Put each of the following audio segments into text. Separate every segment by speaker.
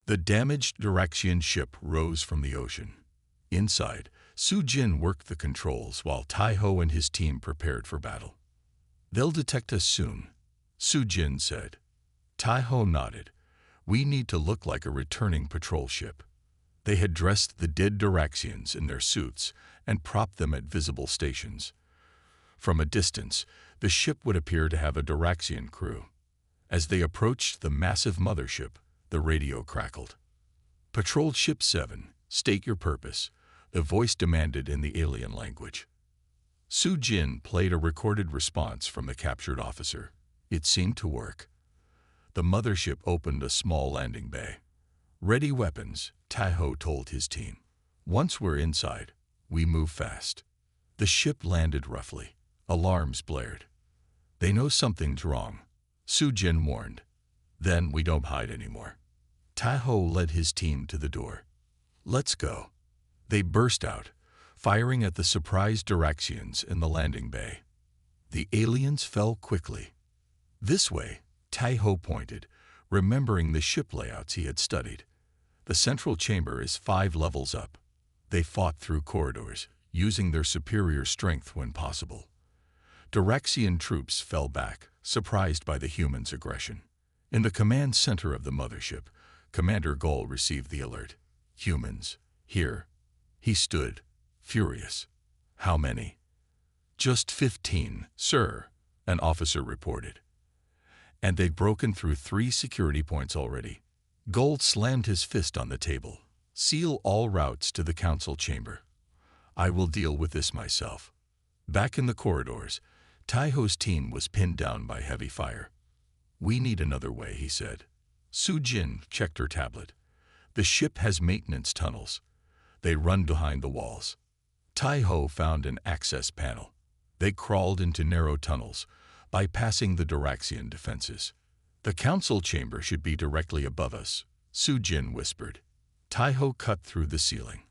Speaker 1: The damaged Duraxian ship rose from the ocean. Inside, Su Jin worked the controls while Tai-Ho and his team prepared for battle. "They'll detect us soon," Su Jin said. Tai-Ho nodded. "We need to look like a returning patrol ship." They had dressed the dead Duraxians in their suits and propped them at visible stations. From a distance, the ship would appear to have a Duraxian crew. As they approached the massive mothership, the radio crackled. "Patrol Ship 7, state your purpose," the voice demanded in the alien language. Su Jin played a recorded response from the captured officer. It seemed to work. The mothership opened a small landing bay. "Ready weapons," Tai-Ho told his team. "Once we're inside, we move fast." The ship landed roughly. Alarms blared. "They know something's wrong," Su Jin warned. "Then we don't hide anymore." Tai-Ho led his team to the door. "Let's go." They burst out, firing at the surprised Duraxians in the landing bay. The aliens fell quickly. "This way," Tai-Ho pointed, remembering the ship layouts he had studied. "The central chamber is 5 levels up." They fought through corridors, using their superior strength when possible. Duraxian troops fell back, surprised by the humans' aggression. In the command center of the mothership, Commander Gol received the alert. "Humans, here." He stood, furious. "How many?" "Just 15, sir," an officer reported. "And they've broken through 3 security points already." Gol slammed his fist on the table. "Seal all routes to the council chamber. I will deal with this myself." Back in the corridors, Tai-Ho's team was pinned down by heavy fire. "We need another way," he said. Su Jin checked her tablet. "The ship has maintenance tunnels. They run behind the walls." Tai-Ho found an access panel. They crawled into narrow tunnels, bypassing the Duraxian defenses. "The council chamber should be directly above us," Su Jin whispered. Tai-Ho cut through the ceiling.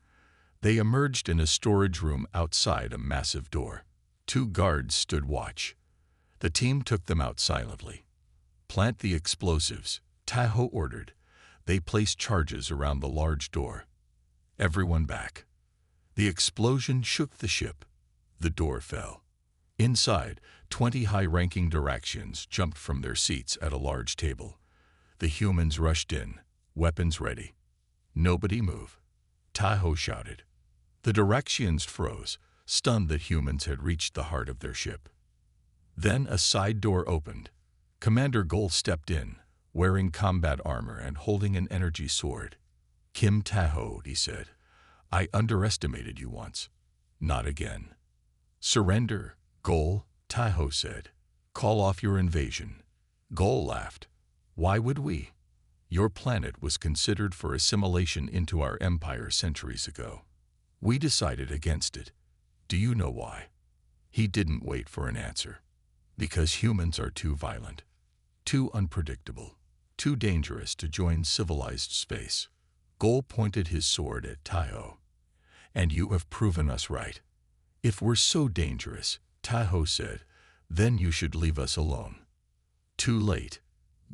Speaker 1: They emerged in a storage room outside a massive door. 2 guards stood watch. The team took them out silently. "Plant the explosives," Tai-Ho ordered. They placed charges around the large door. Everyone back. The explosion shook the ship. The door fell. Inside, 20 high-ranking Duraxians jumped from their seats at a large table. The humans rushed in, weapons ready. "Nobody move," Tai-Ho shouted. The Duraxians froze, stunned that humans had reached the heart of their ship. Then a side door opened. Commander Gol stepped in, wearing combat armor and holding an energy sword. "Kim Tai-Ho," he said, "I underestimated you once. Not again." "Surrender, Gol," Tai-Ho said. "Call off your invasion." Gol laughed. "Why would we? Your planet was considered for assimilation into our empire centuries ago. We decided against it. Do you know why?" He didn't wait for an answer. "Because humans are too violent, too unpredictable, too dangerous to join civilized space." Gol pointed his sword at Tai-Ho. "And you have proven us right." "If we're so dangerous," Tai-Ho said, "then you should leave us alone." Too late.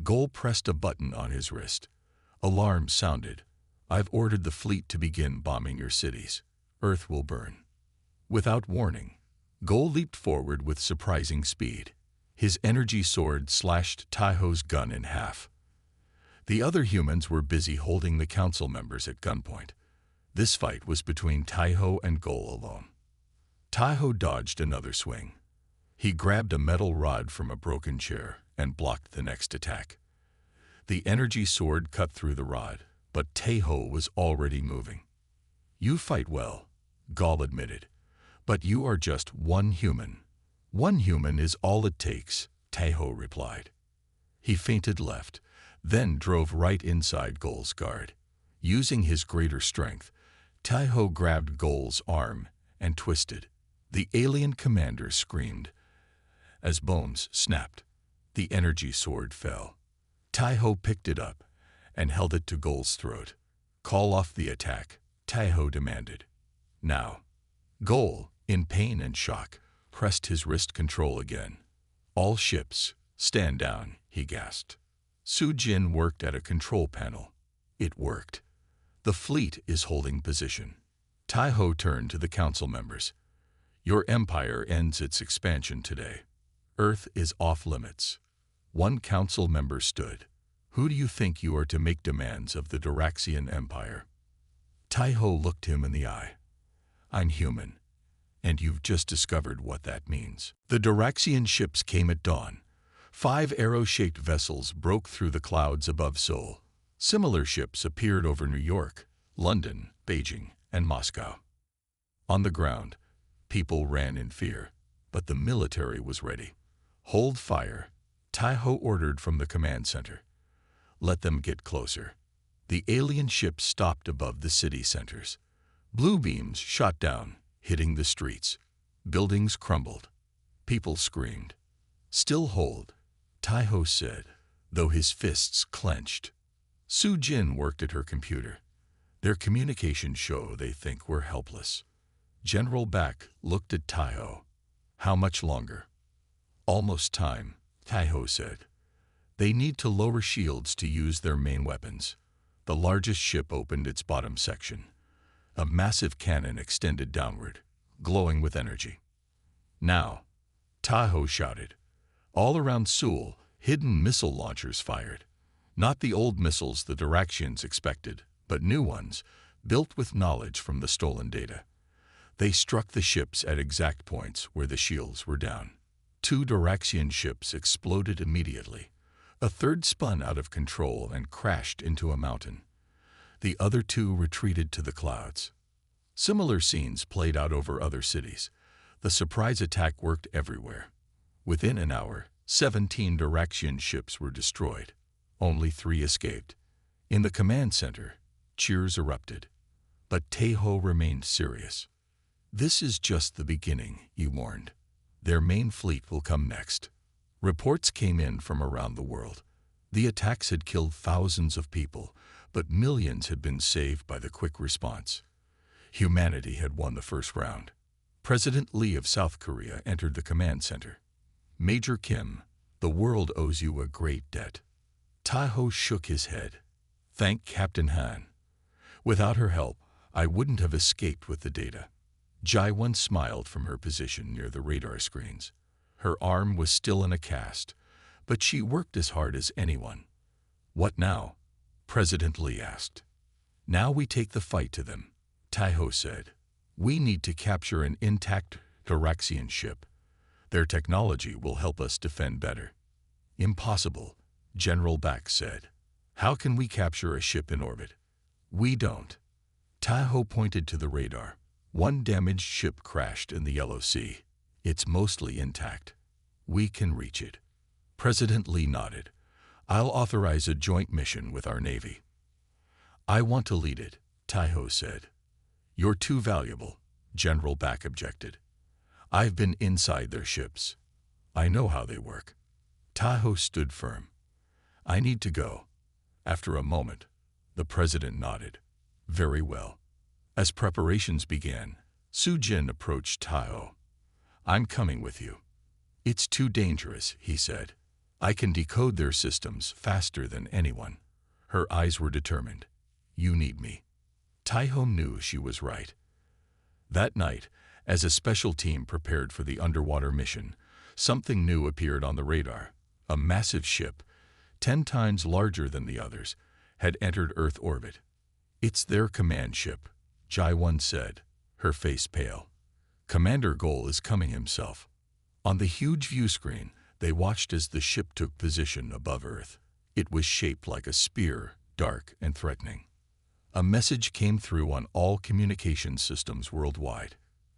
Speaker 1: Gol pressed a button on his wrist. Alarm sounded. "I've ordered the fleet to begin bombing your cities. Earth will burn." Without warning, Gol leaped forward with surprising speed. His energy sword slashed Tai-Ho's gun in half. The other humans were busy holding the council members at gunpoint. This fight was between Tai-Ho and Gol alone. Tai-Ho dodged another swing. He grabbed a metal rod from a broken chair and blocked the next attack. The energy sword cut through the rod, but Tai-Ho was already moving. "You fight well," Gol admitted, "but you are just one human." "One human is all it takes," Tai-Ho replied. He feinted left, then drove right inside Gol's guard. Using his greater strength, Tai-Ho grabbed Gol's arm and twisted. The alien commander screamed. As bones snapped, the energy sword fell. Tai-Ho picked it up and held it to Gol's throat. "Call off the attack," Tai-Ho demanded. "Now." Gol, in pain and shock, pressed his wrist control again. "All ships, stand down," he gasped. Su Jin worked at a control panel. It worked. The fleet is holding position. Taiho turned to the council members. Your empire ends its expansion today. Earth is off limits. One council member stood. Who do you think you are to make demands of the Duraxian Empire? Taiho looked him in the eye. I'm human, and you've just discovered what that means. The Duraxian ships came at dawn. 5 arrow-shaped vessels broke through the clouds above Seoul. Similar ships appeared over New York, London, Beijing, and Moscow. On the ground, people ran in fear, but the military was ready. Hold fire, Taiho ordered from the command center. Let them get closer. The alien ships stopped above the city centers. Blue beams shot down, hitting the streets. Buildings crumbled. People screamed. Still hold, Taiho said, though his fists clenched. Su Jin worked at her computer. Their communications show they think we're helpless. General Back looked at Taiho. How much longer? Almost time, Taiho said. They need to lower shields to use their main weapons. The largest ship opened its bottom section. A massive cannon extended downward, glowing with energy. Now, Taiho shouted. All around Seoul, hidden missile launchers fired. Not the old missiles the Duraxians expected, but new ones, built with knowledge from the stolen data. They struck the ships at exact points where the shields were down. 2 Duraxian ships exploded immediately. A third spun out of control and crashed into a mountain. The other 2 retreated to the clouds. Similar scenes played out over other cities. The surprise attack worked everywhere. Within an hour, 17 Duraxian ships were destroyed. Only 3 escaped. In the command center, cheers erupted. But Taiho remained serious. This is just the beginning, he warned. Their main fleet will come next. Reports came in from around the world. The attacks had killed thousands of people, but millions had been saved by the quick response. Humanity had won the first round. President Lee of South Korea entered the command center. Major Kim, the world owes you a great debt. Taiho shook his head. Thank Captain Han. Without her help, I wouldn't have escaped with the data. Jaiwon smiled from her position near the radar screens. Her arm was still in a cast, but she worked as hard as anyone. What now? President Lee asked. Now we take the fight to them, Taiho said. We need to capture an intact Duraxian ship. Their technology will help us defend better. Impossible, General Back said. How can we capture a ship in orbit? We don't. Taiho pointed to the radar. One damaged ship crashed in the Yellow Sea. It's mostly intact. We can reach it. President Lee nodded. I'll authorize a joint mission with our Navy. I want to lead it, Taiho said. You're too valuable, General Back objected. I've been inside their ships. I know how they work. Taiho stood firm. I need to go. After a moment, the president nodded. Very well. As preparations began, Su Jin approached Taiho. I'm coming with you. It's too dangerous, he said. I can decode their systems faster than anyone. Her eyes were determined. You need me. Taiho knew she was right. That night, as a special team prepared for the underwater mission, something new appeared on the radar. A massive ship, 10 times larger than the others, had entered Earth orbit. It's their command ship, Jaiwon said, her face pale. Commander Goal is coming himself. On the huge view screen, they watched as the ship took position above Earth. It was shaped like a spear, dark and threatening. A message came through on all communication systems worldwide.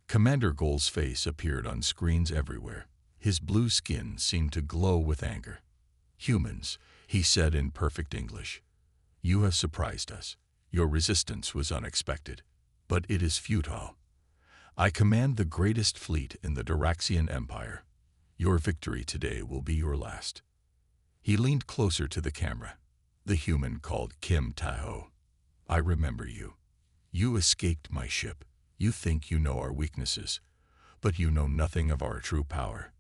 Speaker 1: Commander Goal's face appeared on screens everywhere. His blue skin seemed to glow with anger. Humans, he said in perfect English. You have surprised us. Your resistance was unexpected, but it is futile. I command the greatest fleet in the Duraxian Empire. Your victory today will be your last. He leaned closer to the camera. The human called Kim Taiho. I remember you. You escaped my ship. You think you know our weaknesses, but you know nothing of our true power.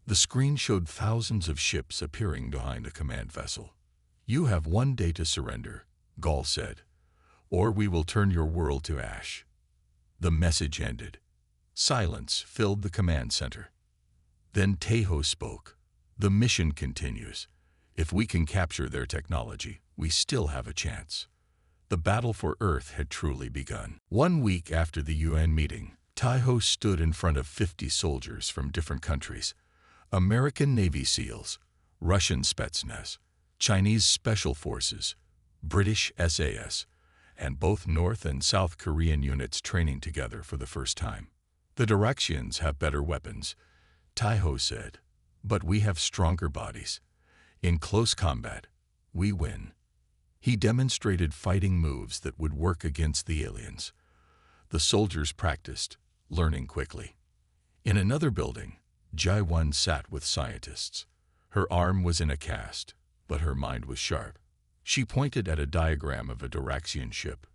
Speaker 1: The screen showed thousands of ships appearing behind a command vessel. You have 1 day to surrender. Gaul said, "or we will turn your world to ash." The message ended. Silence filled the command center. Then Tahoe spoke. "The mission continues. If we can capture their technology, we still have a chance." The battle for Earth had truly begun. 1 week after the UN meeting, Tahoe stood in front of 50 soldiers from different countries. American Navy SEALs, Russian Spetsnaz, Chinese Special Forces, British SAS, and both North and South Korean units training together for the first time. "The Diraxians have better weapons," Tahoe said, "but we have stronger bodies. In close combat, we win." He demonstrated fighting moves that would work against the aliens. The soldiers practiced, learning quickly. In another building, Ji-1 sat with scientists. Her arm was in a cast, but her mind was sharp. She pointed at a diagram of a Diraxian ship.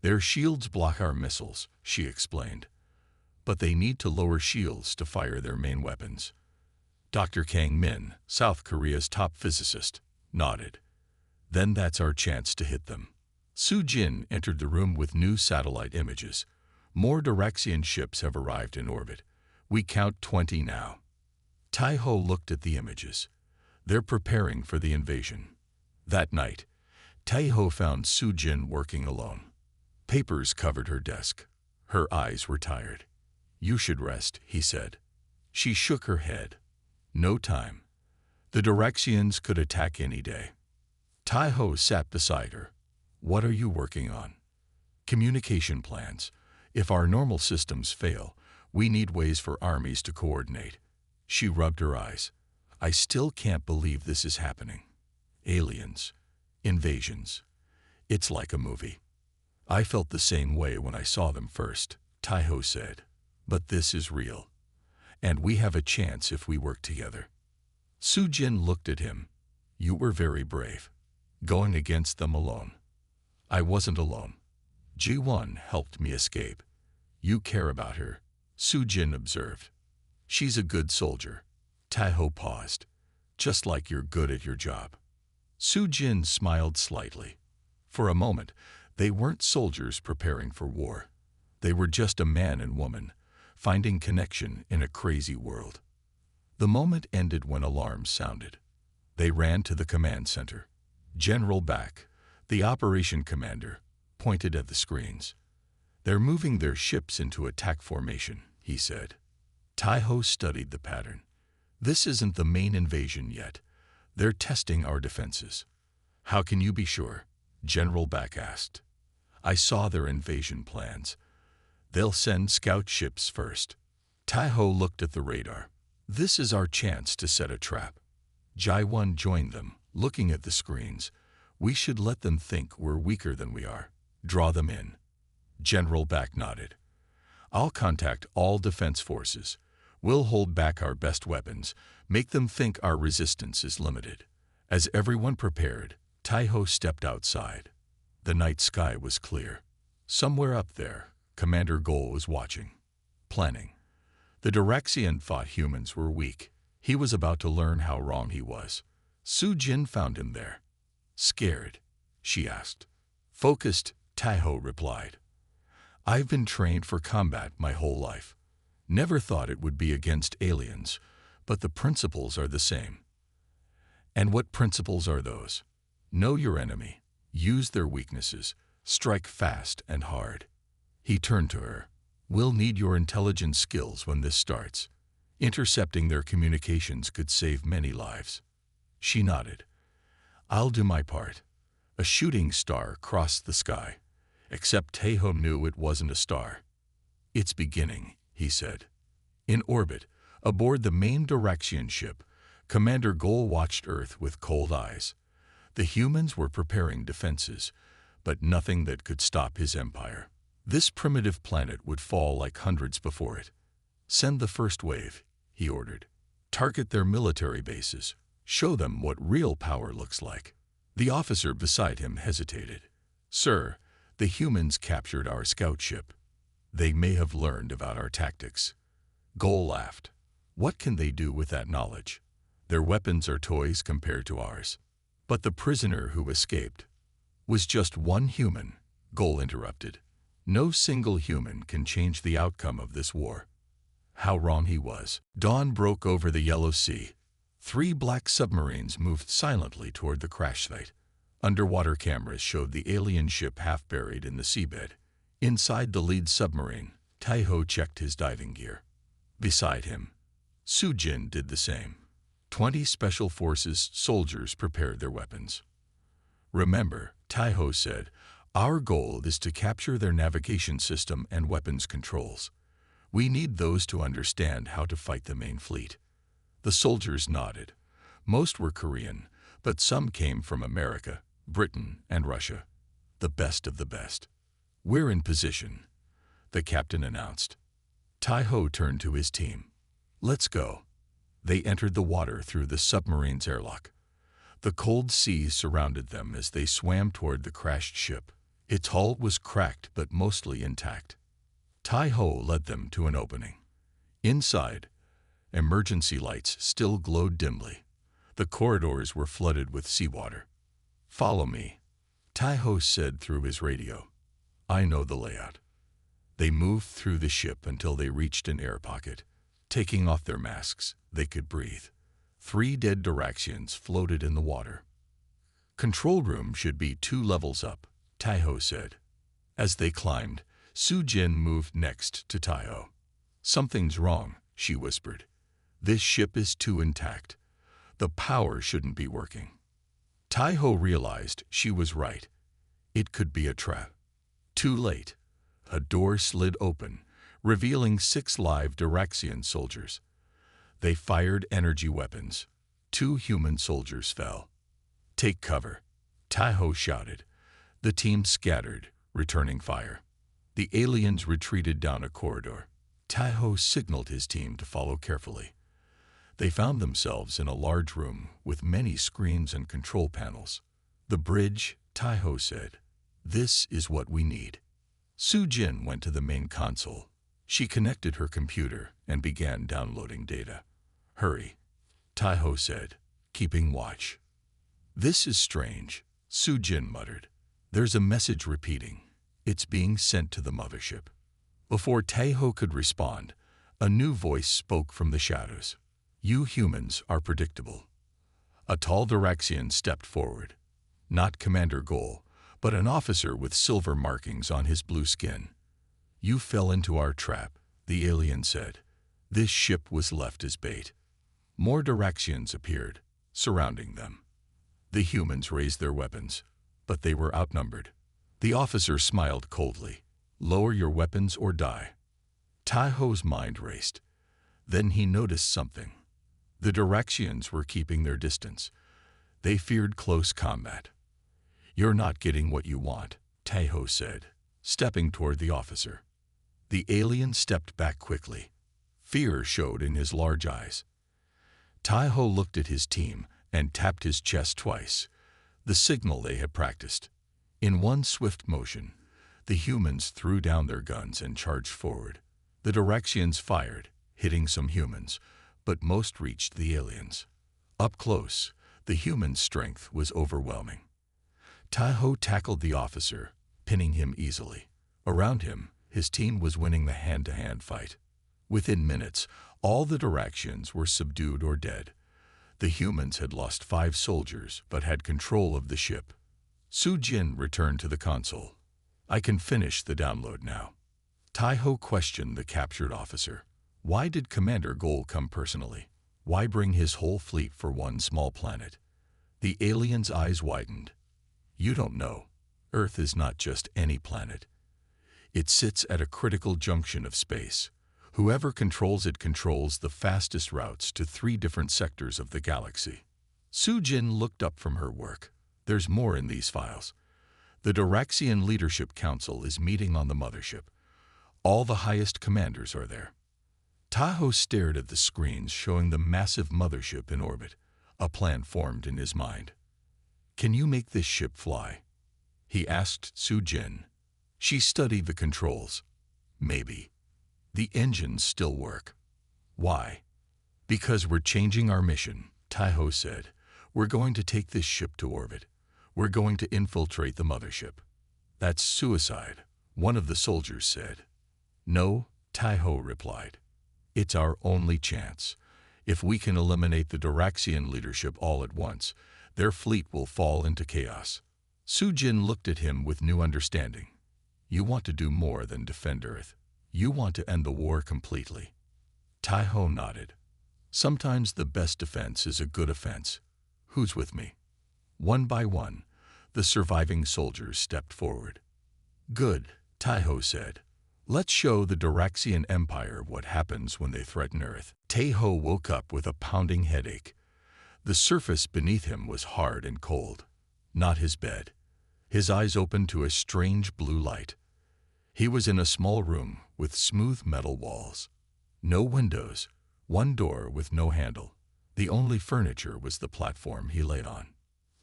Speaker 1: "Their shields block our missiles," she explained. "But they need to lower shields to fire their main weapons." Dr. Kang Min, South Korea's top physicist, nodded. "Then that's our chance to hit them." Soo Jin entered the room with new satellite images. "More Diraxian ships have arrived in orbit. We count 20 now." Tahoe looked at the images. "They're preparing for the invasion." That night, Tahoe found Soo Jin working alone. Papers covered her desk. Her eyes were tired. "You should rest," he said. She shook her head. "No time. The Diraxians could attack any day." Tahoe sat beside her. "What are you working on?" "Communication plans. If our normal systems fail, we need ways for armies to coordinate." She rubbed her eyes. "I still can't believe this is happening. Aliens. Invasions. It's like a movie." "I felt the same way when I saw them first," Tahoe said. "But this is real. And we have a chance if we work together." Soo Jin looked at him. "You were very brave. Going against them alone." "I wasn't alone. Ji-1 helped me escape." "You care about her," Soo Jin observed. "She's a good soldier." Tahoe paused. "Just like you're good at your job." Soo Jin smiled slightly. For a moment, they weren't soldiers preparing for war. They were just a man and woman, finding connection in a crazy world. The moment ended when alarms sounded. They ran to the command center. General Back, the operation commander, pointed at the screens. "They're moving their ships into attack formation," he said. Tahoe studied the pattern. "This isn't the main invasion yet. They're testing our defenses." "How can you be sure?" General Back asked. "I saw their invasion plans. They'll send scout ships first." Tahoe looked at the radar. "This is our chance to set a trap." Ji-1 joined them, looking at the screens. "We should let them think we're weaker than we are. Draw them in." General Back nodded. "I'll contact all defense forces. We'll hold back our best weapons, make them think our resistance is limited." As everyone prepared, Tahoe stepped outside. The night sky was clear. Somewhere up there, Commander Goal was watching, planning. The Diraxian thought humans were weak. He was about to learn how wrong he was. Soo Jin found him there. "Scared?" she asked. "Focused," Tahoe replied. "I've been trained for combat my whole life. Never thought it would be against aliens, but the principles are the same." "And what principles are those?" "Know your enemy, use their weaknesses, strike fast and hard." He turned to her. "We'll need your intelligence skills when this starts. Intercepting their communications could save many lives." She nodded. "I'll do my part." A shooting star crossed the sky, except Tahoe knew it wasn't a star. "It's beginning," he said. In orbit, aboard the main Diraxian ship, Commander Goal watched Earth with cold eyes. The humans were preparing defenses, but nothing that could stop his empire. This primitive planet would fall like hundreds before it. "Send the first wave," he ordered. "Target their military bases. Show them what real power looks like." The officer beside him hesitated. "Sir, the humans captured our scout ship. They may have learned about our tactics." Goal laughed. "What can they do with that knowledge? Their weapons are toys compared to ours." "But the prisoner who escaped, Was just one human, Goal interrupted. No single human can change the outcome of this war. How wrong he was. Dawn broke over the Yellow Sea. 3 black submarines moved silently toward the crash site. Underwater cameras showed the alien ship half buried in the seabed. Inside the lead submarine, Tai-ho checked his diving gear. Beside him, Soo-jin did the same. 20 Special Forces soldiers prepared their weapons. Remember, Tai-ho said, our goal is to capture their navigation system and weapons controls. We need those to understand how to fight the main fleet. The soldiers nodded. Most were Korean, but some came from America, Britain, and Russia. The best of the best. We're in position, the captain announced. Tai-ho turned to his team. Let's go. They entered the water through the submarine's airlock. The cold sea surrounded them as they swam toward the crashed ship. Its hull was cracked but mostly intact. Tai-ho led them to an opening. Inside, emergency lights still glowed dimly. The corridors were flooded with seawater. Follow me, Tai-ho said through his radio. I know the layout. They moved through the ship until they reached an air pocket. Taking off their masks, they could breathe. 3 dead Duraxians floated in the water. Control room should be 2 levels up, Tai-ho said. As they climbed, Soo-jin moved next to Tai-ho. Something's wrong, she whispered. This ship is too intact. The power shouldn't be working. Tai-ho realized she was right. It could be a trap. Too late. A door slid open, revealing 6 live Duraxian soldiers. They fired energy weapons. 2 human soldiers fell. Take cover, Tai-ho shouted. The team scattered, returning fire. The aliens retreated down a corridor. Tai-ho signaled his team to follow carefully. They found themselves in a large room with many screens and control panels. The bridge, Tai-ho said. This is what we need. Soo-jin went to the main console. She connected her computer and began downloading data. Hurry, Tai-ho said, keeping watch. This is strange, Soo-jin muttered. There's a message repeating. It's being sent to the mothership. Before Tai-ho could respond, a new voice spoke from the shadows. You humans are predictable. A tall Duraxian stepped forward. Not Commander Goal, but an officer with silver markings on his blue skin. You fell into our trap, the alien said. This ship was left as bait. More Duraxians appeared, surrounding them. The humans raised their weapons, but they were outnumbered. The officer smiled coldly. Lower your weapons or die. Tai-ho's mind raced. Then he noticed something. The Duraxians were keeping their distance. They feared close combat. You're not getting what you want, Tai-ho said, stepping toward the officer. The alien stepped back quickly. Fear showed in his large eyes. Tai-ho looked at his team and tapped his chest twice, the signal they had practiced. In one swift motion, the humans threw down their guns and charged forward. The Duraxians fired, hitting some humans, but most reached the aliens. Up close, the human's strength was overwhelming. Tai-ho tackled the officer, pinning him easily. Around him, his team was winning the hand-to-hand fight. Within minutes, all the Duraxians were subdued or dead. The humans had lost 5 soldiers but had control of the ship. Soo-jin returned to the console. I can finish the download now. Tai-ho questioned the captured officer. Why did Commander Goal come personally? Why bring his whole fleet for one small planet? The alien's eyes widened. You don't know. Earth is not just any planet. It sits at a critical junction of space. Whoever controls it controls the fastest routes to 3 different sectors of the galaxy. Soo-jin looked up from her work. There's more in these files. The Duraxian Leadership Council is meeting on the mothership. All the highest commanders are there. Tai-ho stared at the screens showing the massive mothership in orbit. A plan formed in his mind. Can you make this ship fly? He asked Soo-jin. She studied the controls. Maybe. The engines still work. Why? Because we're changing our mission, Tai-ho said. We're going to take this ship to orbit. We're going to infiltrate the mothership. That's suicide, one of the soldiers said. No, Taiho replied. It's our only chance. If we can eliminate the Duraxian leadership all at once, their fleet will fall into chaos. Sujin looked at him with new understanding. You want to do more than defend Earth. You want to end the war completely. Taiho nodded. Sometimes the best defense is a good offense. Who's with me? One by one, the surviving soldiers stepped forward. Good, Taiho said. Let's show the Duraxian Empire what happens when they threaten Earth. Taiho woke up with a pounding headache. The surface beneath him was hard and cold, not his bed. His eyes opened to a strange blue light. He was in a small room with smooth metal walls. No windows, one door with no handle. The only furniture was the platform he lay on.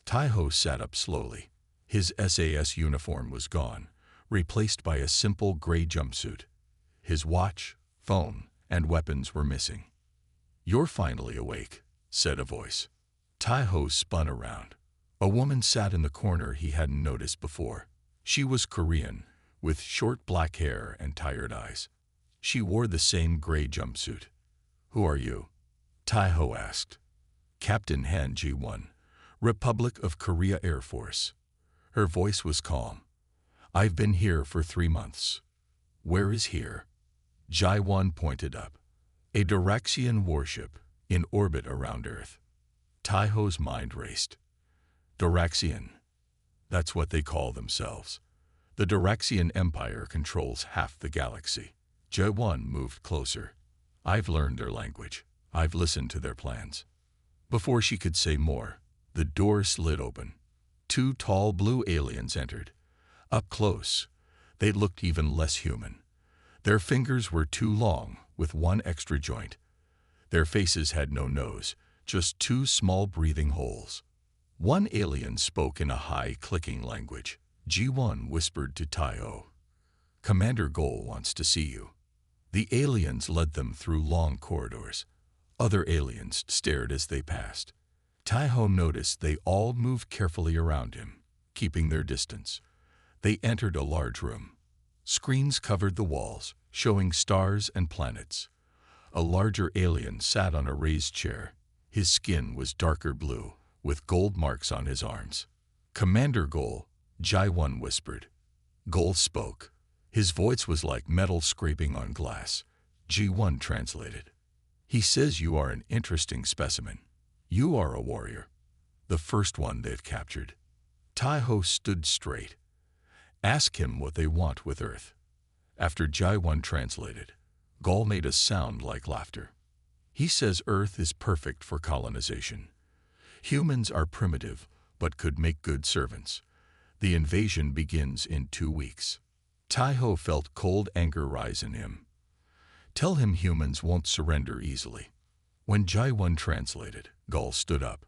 Speaker 1: Taiho sat up slowly. His SAS uniform was gone, replaced by a simple gray jumpsuit. His watch, phone, and weapons were missing. You're finally awake, said a voice. Taiho spun around. A woman sat in the corner he hadn't noticed before. She was Korean, with short black hair and tired eyes. She wore the same gray jumpsuit. Who are you? Taiho asked. Captain Han Ji-won, Republic of Korea Air Force. Her voice was calm. I've been here for 3 months. Where is here? Ji-won pointed up. A Duraxian warship in orbit around Earth. Taiho's mind raced. Duraxian. That's what they call themselves. The Duraxian Empire controls half the galaxy. Ji-won moved closer. I've learned their language. I've listened to their plans. Before she could say more, the door slid open. 2 tall blue aliens entered. Up close, they looked even less human. Their fingers were too long, with one extra joint. Their faces had no nose, just 2 small breathing holes. One alien spoke in a high, clicking language. Ji-won whispered to Taiho. Commander Gol wants to see you. The aliens led them through long corridors. Other aliens stared as they passed. Taiho noticed they all moved carefully around him, keeping their distance. They entered a large room. Screens covered the walls, showing stars and planets. A larger alien sat on a raised chair. His skin was darker blue, with gold marks on his arms. Commander Gol, Ji-won whispered. Gol spoke. His voice was like metal scraping on glass. Ji-won translated. He says you are an interesting specimen. You are a warrior. The first one they've captured. Taiho stood straight. Ask him what they want with Earth. After Ji-won translated, Gol made a sound like laughter. He says Earth is perfect for colonization. Humans are primitive, but could make good servants. The invasion begins in 2 weeks. Taiho felt cold anger rise in him. Tell him humans won't surrender easily. When Ji-won translated, Gol stood up.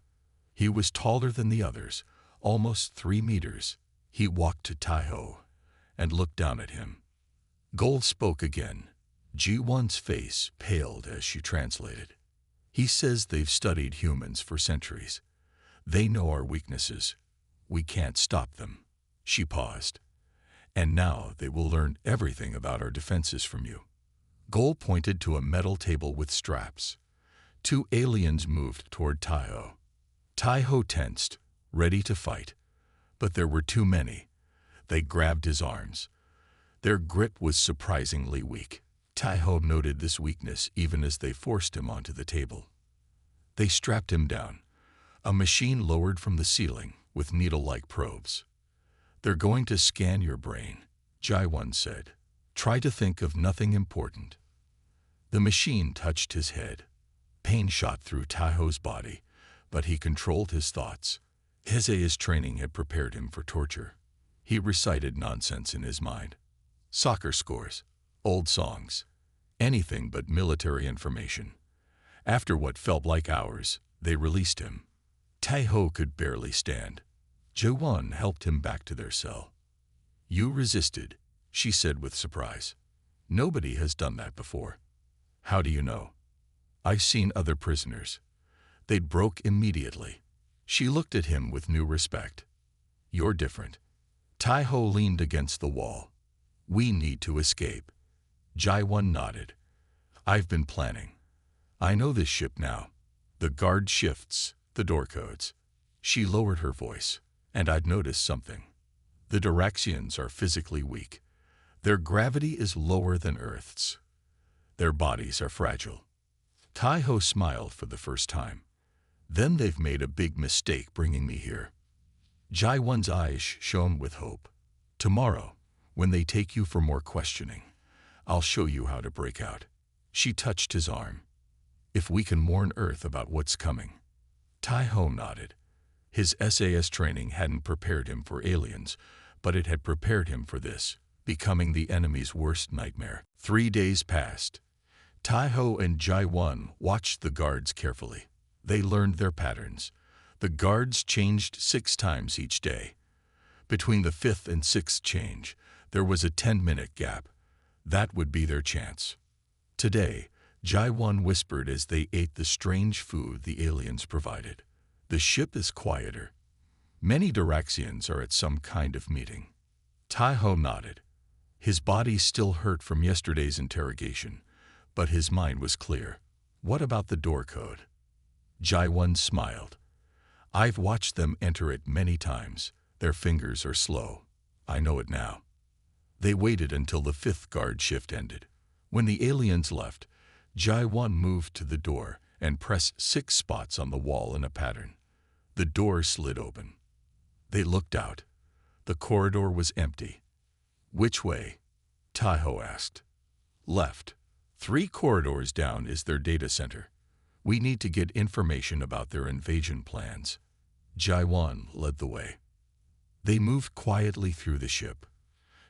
Speaker 1: He was taller than the others, almost 3 meters. He walked to Taiho and looked down at him. Gol spoke again. Ji-won's face paled as she translated. He says they've studied humans for centuries. They know our weaknesses. We can't stop them. She paused. And now they will learn everything about our defenses from you. Gol pointed to a metal table with straps. 2 aliens moved toward Taiho. Taiho tensed, ready to fight. But there were too many. They grabbed his arms. Their grip was surprisingly weak. Taiho noted this weakness even as they forced him onto the table. They strapped him down. A machine lowered from the ceiling with needle-like probes. They're going to scan your brain, Ji-won said. Try to think of nothing important. The machine touched his head. Pain shot through Taiho's body, but he controlled his thoughts. His SAS training had prepared him for torture. He recited nonsense in his mind. Soccer scores, old songs, anything but military information. After what felt like hours, they released him. Taiho could barely stand. Ji-won helped him back to their cell. You resisted, she said with surprise. Nobody has done that before. How do you know? I've seen other prisoners. They broke immediately. She looked at him with new respect. You're different. Tai-ho leaned against the wall. We need to escape. Jai-1 nodded. I've been planning. I know this ship now. The guard shifts, the door codes. She lowered her voice, and I'd noticed something. The Duraxians are physically weak. Their gravity is lower than Earth's. Their bodies are fragile. Tai-ho smiled for the first time. Then they've made a big mistake bringing me here. Jai-1's eyes shone with hope. Tomorrow, when they take you for more questioning, I'll show you how to break out. She touched his arm. If we can warn Earth about what's coming. Tai-ho nodded. His SAS training hadn't prepared him for aliens, but it had prepared him for this, becoming the enemy's worst nightmare. 3 days passed. Tai-ho and Jai-1 watched the guards carefully. They learned their patterns. The guards changed 6 times each day. Between the 5th and 6th change, there was a 10-minute gap. That would be their chance. Today, Jai-1 whispered as they ate the strange food the aliens provided. The ship is quieter. Many Duraxians are at some kind of meeting. Tai-ho nodded. His body still hurt from yesterday's interrogation, but his mind was clear. What about the door code? Jai-1 smiled. I've watched them enter it many times. Their fingers are slow. I know it now. They waited until the 5th guard shift ended. When the aliens left, Jai-1 moved to the door and pressed 6 spots on the wall in a pattern. The door slid open. They looked out. The corridor was empty. Which way? Tai-ho asked. Left. 3 corridors down is their data center. We need to get information about their invasion plans. Jai-1 led the way. They moved quietly through the ship.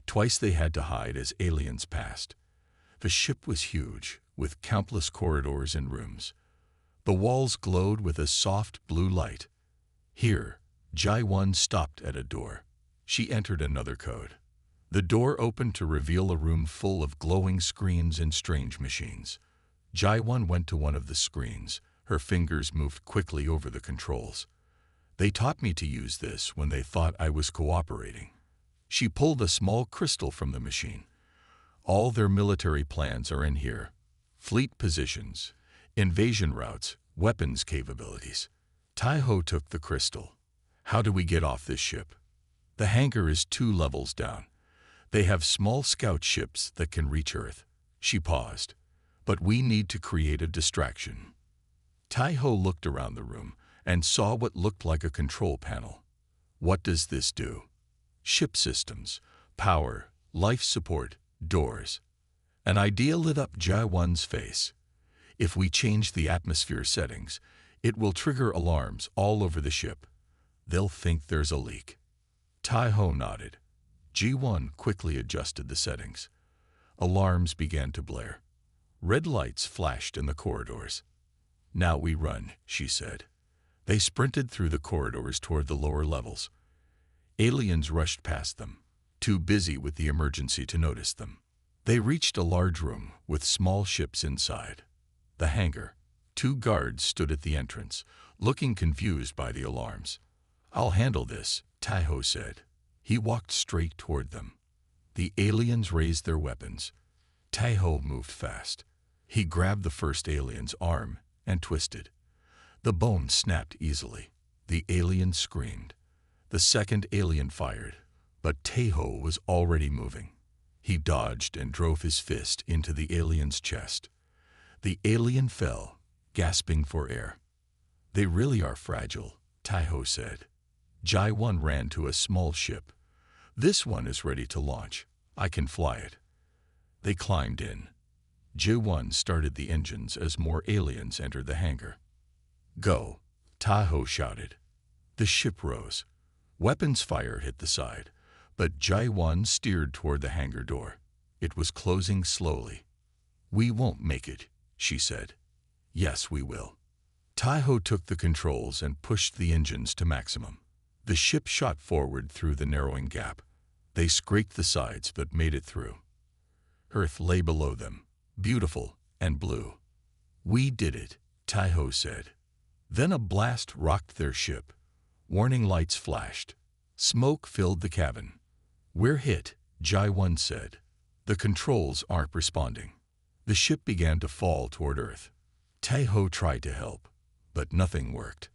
Speaker 1: Twice they had to hide as aliens passed. The ship was huge, with countless corridors and rooms. The walls glowed with a soft blue light. Here, Jai-1 stopped at a door. She entered another code. The door opened to reveal a room full of glowing screens and strange machines. Jai-1 went to one of the screens. Her fingers moved quickly over the controls. They taught me to use this when they thought I was cooperating. She pulled a small crystal from the machine. All their military plans are in here. Fleet positions, invasion routes, weapons capabilities. Tai-ho took the crystal. How do we get off this ship? The hangar is 2 levels down. They have small scout ships that can reach Earth. She paused. But we need to create a distraction. Tai-ho looked around the room and saw what looked like a control panel. What does this do? Ship systems, power, life support, doors. An idea lit up Jai-1's face. If we change the atmosphere settings, it will trigger alarms all over the ship. They'll think there's a leak. Tai-ho nodded. Ji-1 quickly adjusted the settings. Alarms began to blare. Red lights flashed in the corridors. Now we run, she said. They sprinted through the corridors toward the lower levels. Aliens rushed past them, too busy with the emergency to notice them. They reached a large room with small ships inside. The hangar. 2 guards stood at the entrance, looking confused by the alarms. I'll handle this, Tai-ho said. He walked straight toward them. The aliens raised their weapons. Tai-ho moved fast. He grabbed the first alien's arm and twisted. The bone snapped easily. The alien screamed. The second alien fired, but Tai-ho was already moving. He dodged and drove his fist into the alien's chest. The alien fell, gasping for air. They really are fragile, Tai-ho said. Jai-1 ran to a small ship. This one is ready to launch. I can fly it. They climbed in. Ji-1 started the engines as more aliens entered the hangar. Go, Tai-ho shouted. The ship rose. Weapons fire hit the side, but Jai-1 steered toward the hangar door. It was closing slowly. We won't make it, she said. Yes, we will. Tai-ho took the controls and pushed the engines to maximum. The ship shot forward through the narrowing gap. They scraped the sides but made it through. Earth lay below them, beautiful and blue. We did it, Tai-ho said. Then a blast rocked their ship. Warning lights flashed. Smoke filled the cabin. "We're hit," Jai-1 said. "The controls aren't responding." The ship began to fall toward Earth. Tai-Ho tried to help, but nothing worked.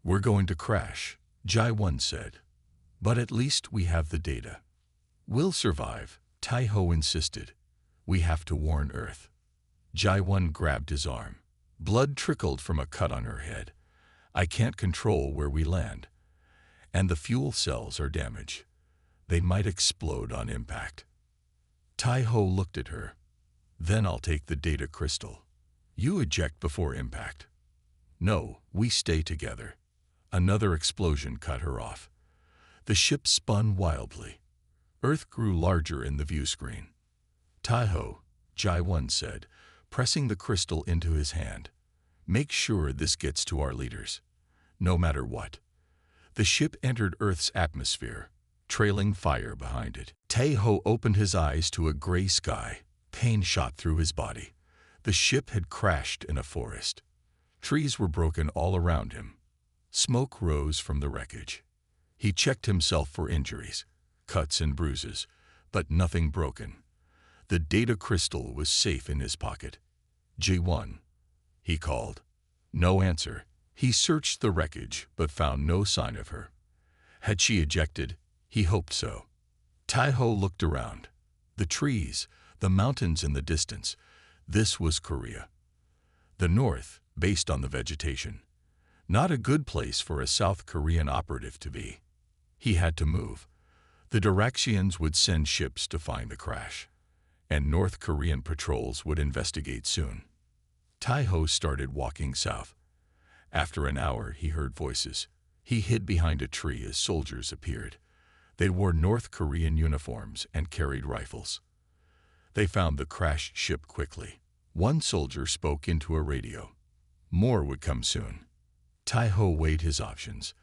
Speaker 1: "We're going to crash," Jai-1 said. "But at least we have the data." "We'll survive," Tai-Ho insisted. "We have to warn Earth." Jai-1 grabbed his arm. Blood trickled from a cut on her head. "I can't control where we land. And the fuel cells are damaged. They might explode on impact." Tai-Ho looked at her. "Then I'll take the data crystal. You eject before impact." "No, we stay together." Another explosion cut her off. The ship spun wildly. Earth grew larger in the view screen. "Tai-Ho," Jai-1 said, pressing the crystal into his hand. "Make sure this gets to our leaders, no matter what." The ship entered Earth's atmosphere, trailing fire behind it. Tai-Ho opened his eyes to a gray sky. Pain shot through his body. The ship had crashed in a forest. Trees were broken all around him. Smoke rose from the wreckage. He checked himself for injuries, cuts and bruises, but nothing broken. The data crystal was safe in his pocket. "J1," he called. No answer. He searched the wreckage, but found no sign of her. Had she ejected? He hoped so. Tai-Ho looked around. The trees, the mountains in the distance. This was Korea. The north, based on the vegetation. Not a good place for a South Korean operative to be. He had to move. The Diraxians would send ships to find the crash, and North Korean patrols would investigate soon. Tai-Ho started walking south. After an hour, he heard voices. He hid behind a tree as soldiers appeared. They wore North Korean uniforms and carried rifles. They found the crashed ship quickly. One soldier spoke into a radio. More would come soon. Tai-Ho weighed his options.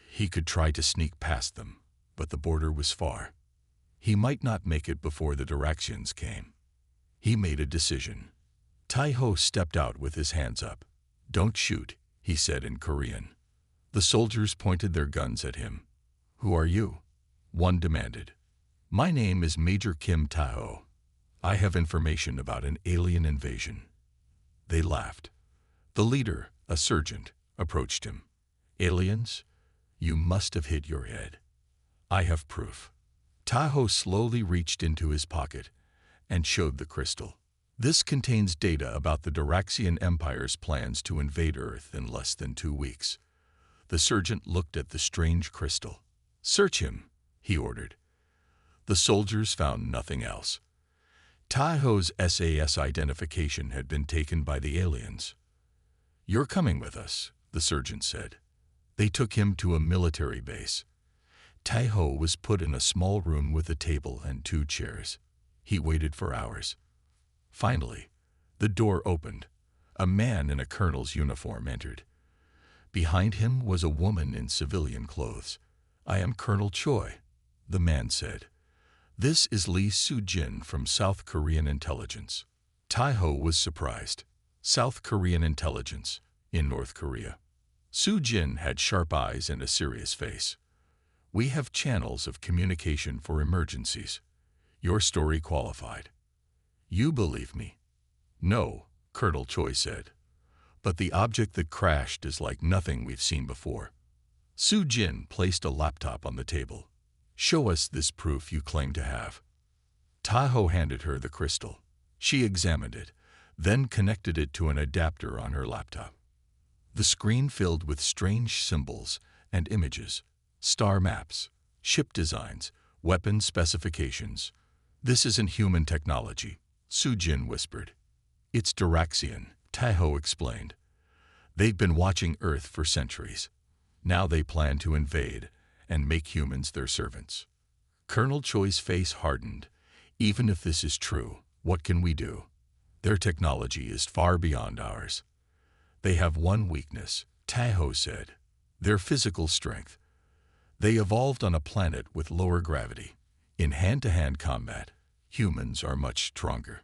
Speaker 1: He could try to sneak past them, but the border was far. He might not make it before the Diraxians came. He made a decision. Tai-Ho stepped out with his hands up. "Don't shoot," he said in Korean. The soldiers pointed their guns at him. "Who are you?" one demanded. "My name is Major Kim Tai-Ho. I have information about an alien invasion." They laughed. The leader, a sergeant, approached him. "Aliens? You must have hit your head. I have proof." Tai-Ho slowly reached into his pocket and showed the crystal. "This contains data about the Diraxian Empire's plans to invade Earth in less than 2 weeks. The sergeant looked at the strange crystal. "Search him," he ordered. The soldiers found nothing else. Tai-Ho's SAS identification had been taken by the aliens. "You're coming with us," the sergeant said. They took him to a military base. Tai-Ho was put in a small room with a table and 2 chairs. He waited for hours. Finally, the door opened. A man in a colonel's uniform entered. Behind him was a woman in civilian clothes. "I am Colonel Choi," the man said. "This is Lee Soo-jin from South Korean intelligence." Tai-Ho was surprised. South Korean intelligence in North Korea. Soo-jin had sharp eyes and a serious face. "We have channels of communication for emergencies. Your story qualified." "You believe me?" "No," Colonel Choi said. "But the object that crashed is like nothing we've seen before." Soo-jin placed a laptop on the table. "Show us this proof you claim to have." Tai-Ho handed her the crystal. She examined it, then connected it to an adapter on her laptop. The screen filled with strange symbols and images, star maps, ship designs, weapon specifications. "This isn't human technology," Soo-jin whispered. "It's Diraxian," Tai-Ho explained. "They've been watching Earth for centuries. Now they plan to invade and make humans their servants." Colonel Choi's face hardened. "Even if this is true, what can we do? Their technology is far beyond ours." "They have one weakness," Tai-Ho said. "Their physical strength. They evolved on a planet with lower gravity. In hand-to-hand combat, humans are much stronger."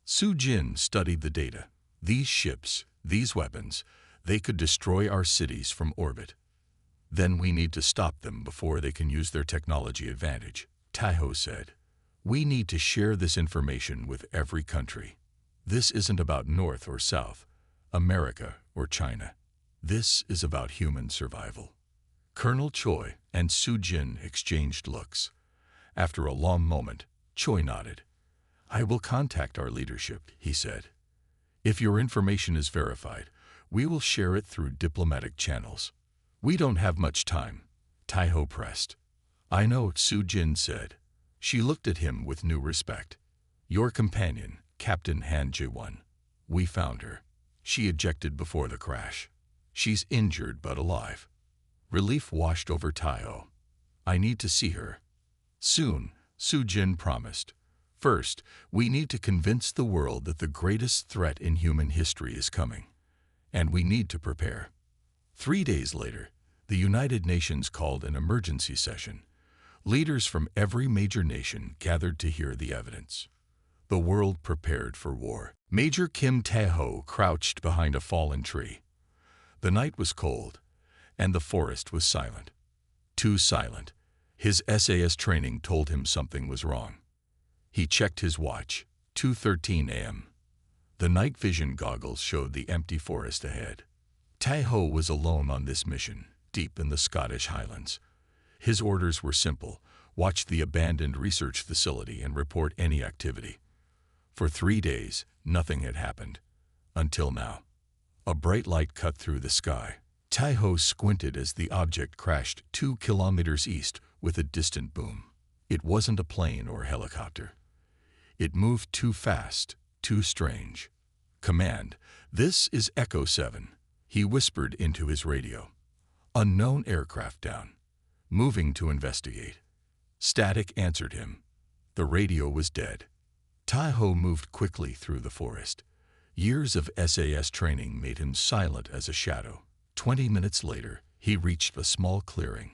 Speaker 1: Soo-jin studied the data. "These ships, these weapons, they could destroy our cities from orbit. Then we need to stop them before they can use their technology advantage, Taiho said. We need to share this information with every country. This isn't about North or South, America or China. This is about human survival. Colonel Choi and Su Jin exchanged looks. After a long moment, Choi nodded. I will contact our leadership, he said. If your information is verified, we will share it through diplomatic channels. We don't have much time, Taiho pressed. I know, Su Jin said. She looked at him with new respect. Your companion, Captain Han Jae-won. We found her. She ejected before the crash. She's injured but alive. Relief washed over Taiho. I need to see her. Soon, Su Jin promised. First, we need to convince the world that the greatest threat in human history is coming. And we need to prepare. 3 days later, the United Nations called an emergency session. Leaders from every major nation gathered to hear the evidence. The world prepared for war. Major Kim Tae-ho crouched behind a fallen tree. The night was cold, and the forest was silent. Too silent. His SAS training told him something was wrong. He checked his watch, 2:13 a.m. The night vision goggles showed the empty forest ahead. Tae-ho was alone on this mission, deep in the Scottish Highlands. His orders were simple: watch the abandoned research facility and report any activity. For 3 days, nothing had happened. Until now. A bright light cut through the sky. Tae-ho squinted as the object crashed 2 kilometers east with a distant boom. It wasn't a plane or helicopter. It moved too fast, too strange. Command, this is Echo 7, he whispered into his radio. Unknown aircraft down. Moving to investigate. Static answered him. The radio was dead. Tae-ho moved quickly through the forest. Years of SAS training made him silent as a shadow. 20 minutes later, he reached a small clearing.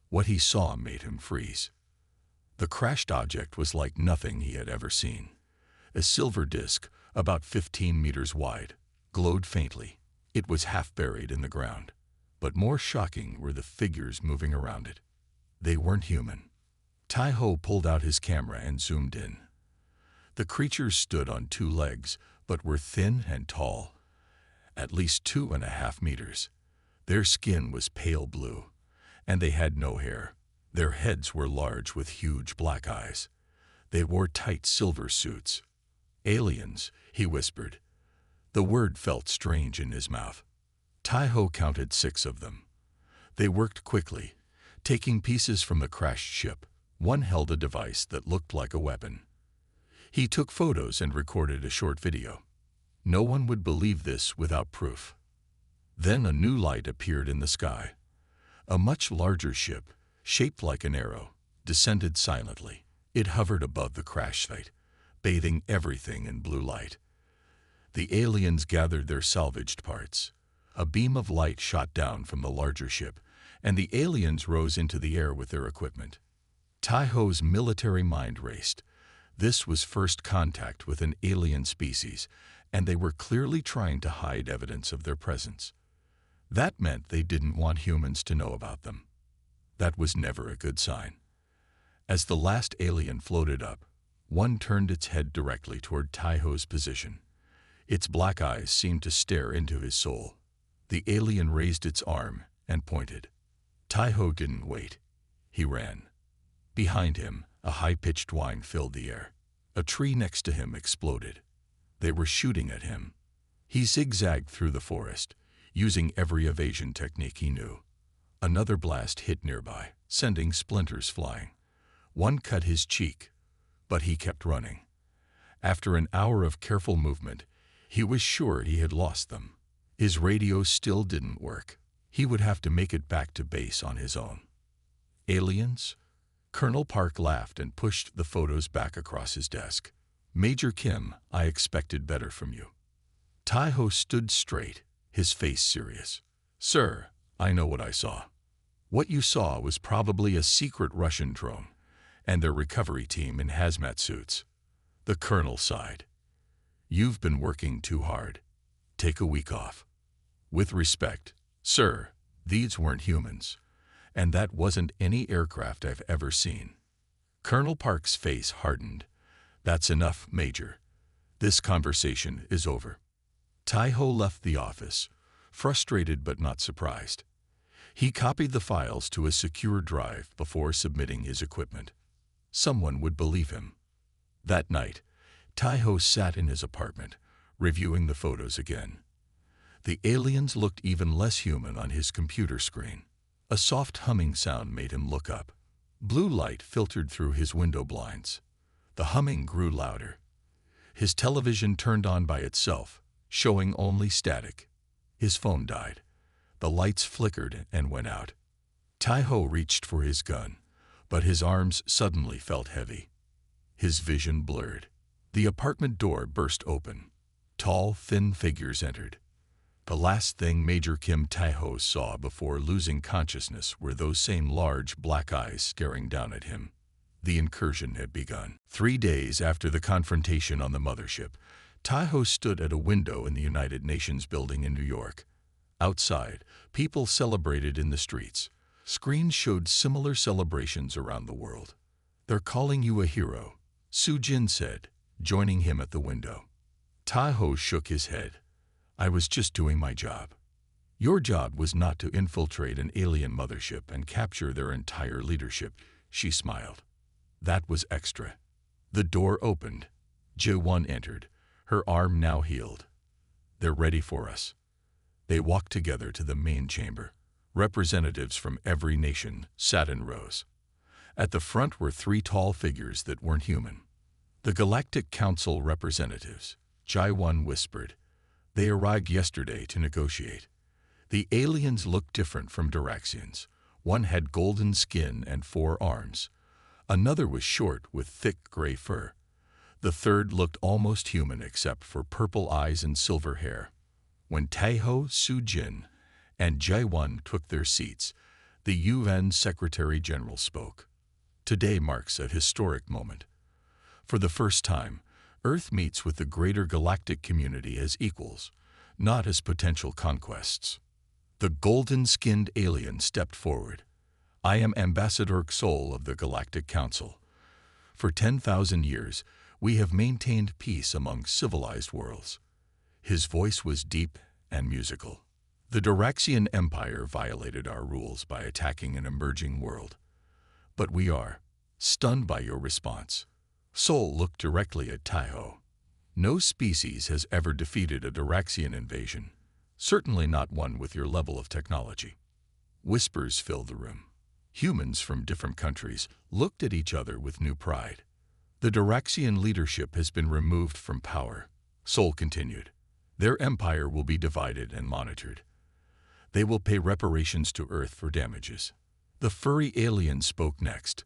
Speaker 1: What he saw made him freeze. The crashed object was like nothing he had ever seen. A silver disk, about 15 meters wide, glowed faintly. It was half buried in the ground. But more shocking were the figures moving around it. They weren't human. Tae-ho pulled out his camera and zoomed in. The creatures stood on 2 legs, but were thin and tall, at least 2.5 meters. Their skin was pale blue, and they had no hair. Their heads were large with huge black eyes. They wore tight silver suits. Aliens, he whispered. The word felt strange in his mouth. Tae-ho counted 6 of them. They worked quickly, taking pieces from the crashed ship. One held a device that looked like a weapon. He took photos and recorded a short video. No one would believe this without proof. Then a new light appeared in the sky. A much larger ship, shaped like an arrow, descended silently. It hovered above the crash site, bathing everything in blue light. The aliens gathered their salvaged parts. A beam of light shot down from the larger ship, and the aliens rose into the air with their equipment. Tae-ho's military mind raced. This was first contact with an alien species, and they were clearly trying to hide evidence of their presence. That meant they didn't want humans to know about them. That was never a good sign. As the last alien floated up, one turned its head directly toward Tae-ho's position. Its black eyes seemed to stare into his soul. The alien raised its arm and pointed. Tae-ho didn't wait. He ran. Behind him, a high-pitched whine filled the air. A tree next to him exploded. They were shooting at him. He zigzagged through the forest, using every evasion technique he knew. Another blast hit nearby, sending splinters flying. One cut his cheek, but he kept running. After an hour of careful movement, he was sure he had lost them. His radio still didn't work. He would have to make it back to base on his own. Aliens? Colonel Park laughed and pushed the photos back across his desk. Major Kim, I expected better from you. Tae-ho stood straight, his face serious. Sir, I know what I saw. What you saw was probably a secret Russian drone and their recovery team in hazmat suits. The colonel sighed. You've been working too hard. Take a week off. With respect, sir, these weren't humans. And that wasn't any aircraft I've ever seen. Colonel Park's face hardened. That's enough, Major. This conversation is over. Tai-ho left the office, frustrated but not surprised. He copied the files to a secure drive before submitting his equipment. Someone would believe him. That night, Tai-ho sat in his apartment, reviewing the photos again. The aliens looked even less human on his computer screen. A soft humming sound made him look up. Blue light filtered through his window blinds. The humming grew louder. His television turned on by itself, showing only static. His phone died. The lights flickered and went out. Tai-ho reached for his gun, but his arms suddenly felt heavy. His vision blurred. The apartment door burst open. Tall, thin figures entered. The last thing Major Kim Tai-ho saw before losing consciousness were those same large black eyes staring down at him. The incursion had begun. 3 days after the confrontation on the mothership, Tai-ho stood at a window in the United Nations building in New York. Outside, people celebrated in the streets. Screens showed similar celebrations around the world. "They're calling you a hero," Soo-jin said, joining him at the window. Tai-ho shook his head. "I was just doing my job." "Your job was not to infiltrate an alien mothership and capture their entire leadership," she smiled. "That was extra." The door opened. Jae-won entered, her arm now healed. "They're ready for us." They walked together to the main chamber. Representatives from every nation sat in rows. At the front were 3 tall figures that weren't human. "The Galactic Council representatives," Jae-won whispered. "They arrived yesterday to negotiate." The aliens looked different from Duraxians. One had golden skin and 4 arms. Another was short with thick gray fur. The third looked almost human except for purple eyes and silver hair. When Tai-ho, Soo-jin, and Jae-won took their seats, the UN Secretary General spoke. "Today marks a historic moment. For the first time, Earth meets with the greater galactic community as equals, not as potential conquests." The golden-skinned alien stepped forward. "I am Ambassador Xol of the Galactic Council. For 10,000 years, we have maintained peace among civilized worlds." His voice was deep and musical. "The Duraxian Empire violated our rules by attacking an emerging world. But we are stunned by your response." Sol looked directly at Tai-ho. "No species has ever defeated a Duraxian invasion, certainly not one with your level of technology." Whispers filled the room. Humans from different countries looked at each other with new pride. "The Duraxian leadership has been removed from power," Sol continued. "Their empire will be divided and monitored. They will pay reparations to Earth for damages." The furry alien spoke next.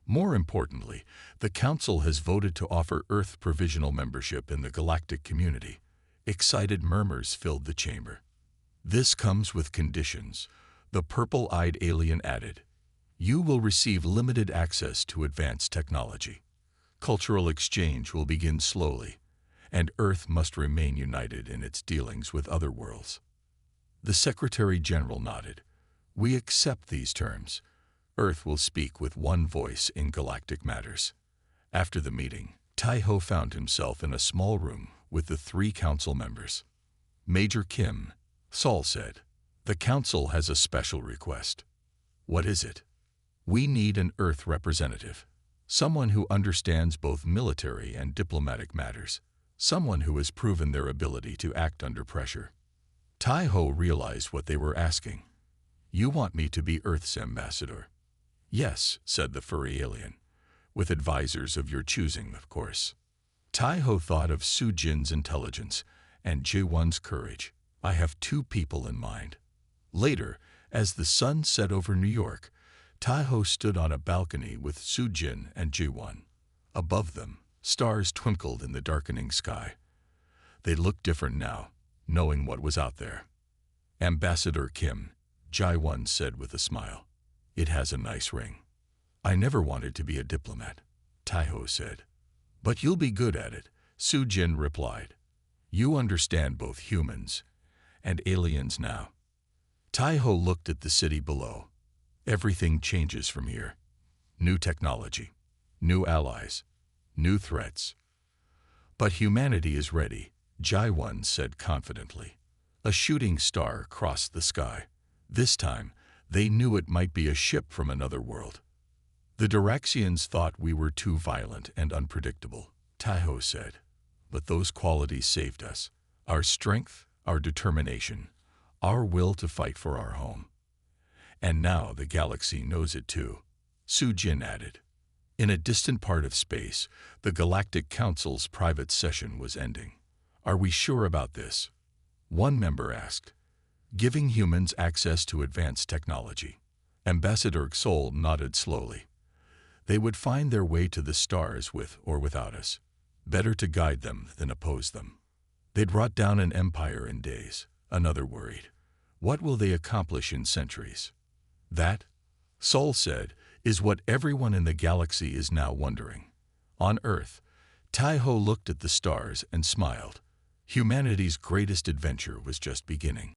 Speaker 1: "More importantly, the Council has voted to offer Earth provisional membership in the galactic community." Excited murmurs filled the chamber. "This comes with conditions," the purple-eyed alien added. "You will receive limited access to advanced technology. Cultural exchange will begin slowly, and Earth must remain united in its dealings with other worlds." The Secretary General nodded. "We accept these terms. Earth will speak with one voice in galactic matters." After the meeting, Tai-ho found himself in a small room with the 3 council members. "Major Kim," Sol said, "the council has a special request." "What is it?" "We need an Earth representative. Someone who understands both military and diplomatic matters. Someone who has proven their ability to act under pressure." Tai-ho realized what they were asking. "You want me to be Earth's ambassador?" "Yes," said the furry alien. "With advisors of your choosing, of course." Tai-ho thought of Soo-jin's intelligence and Jae-won's courage. "I have 2 people in mind." Later, as the sun set over New York, Tai-ho stood on a balcony with Soo-jin and Jae-won. Above them, stars twinkled in the darkening sky. They looked different now, knowing what was out there. "Ambassador Kim," Jae-won said with a smile. "It has a nice ring." "I never wanted to be a diplomat," Tai-ho said. "But you'll be good at it," Soo-jin replied. "You understand both humans and aliens now." Tai-ho looked at the city below. Everything changes from here. New technology, new allies, new threats. But humanity is ready, Jai-1 said confidently. A shooting star crossed the sky. This time, they knew it might be a ship from another world. The Duraxians thought we were too violent and unpredictable, Taiho said. But those qualities saved us. Our strength, our determination, our will to fight for our home. And now the galaxy knows it too, Su Jin added. In a distant part of space, the Galactic Council's private session was ending. Are we sure about this? One member asked. Giving humans access to advanced technology. Ambassador Xol nodded slowly. They would find their way to the stars with or without us. Better to guide them than oppose them. They'd brought down an empire in days, another worried. What will they accomplish in centuries? That, Sol said, is what everyone in the galaxy is now wondering. On Earth, Taiho looked at the stars and smiled. Humanity's greatest adventure was just beginning.